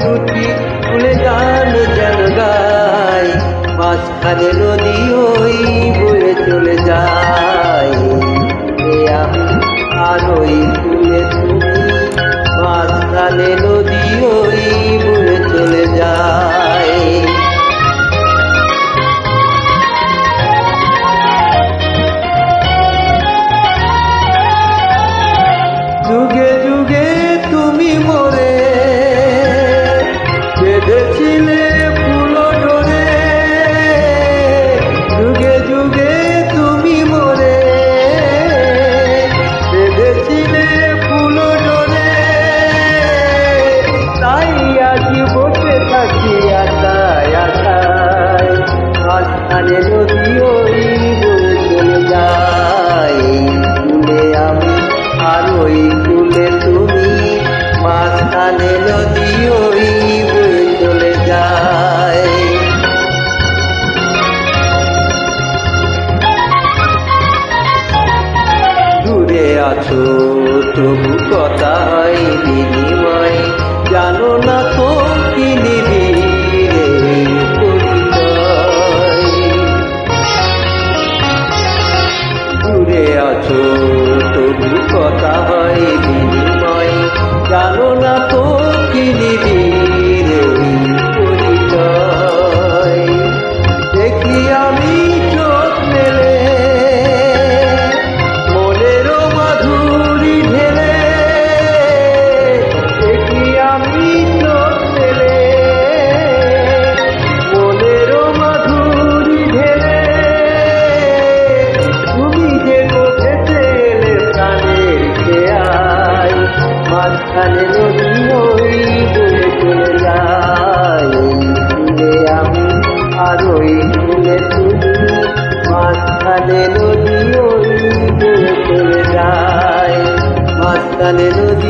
দুটি ফুলে গান যেন গায়, মাঝখানে নদী ওই বয়ে চলে যায়। আমি আর ওই ফুলে তুমি, মাঝখানে নদী ওই বয়ে চলে যায়। যুগে যুগে তুমি মোরে বেঁধেছিলে ফুল ডোরে, যুগে যুগে তুমি মোরে বেঁধেছিলে ফুল ডোরে, তাই আজি বসে থাকি আশায় আশায়, মাঝখানে নদী ওই বয়ে চলে যায়। ফুলে আমি আর ওই ফুলে তুমি, মাঝখানে নদী ওই বয়ে চলে যায়। দূরে আছো তবু কথা হয় বিনিময়, জানো না তো কি নিবিড়ে পরিচয়। দূরে আছো তবু কথা হয় বিনিময়, জানো না তো কি নিবিড়ে পরিচয়। দেখি আমি চোখ মেলে মনেরও মাধুরী ঢেলে, দেখি আমি চোখ মেলে মনেরও মাধুরী ঢেলে, তুমি যে কোথেতে এলে প্রাণের খেয়ায়, মাঝখানে নদী ওই বয়ে চলে যায়। ফুলে আমি আর ওই ফুলে তুমি, মাঝখানে নদী ওই বয়ে চলে যায়, মাঝখানে নদী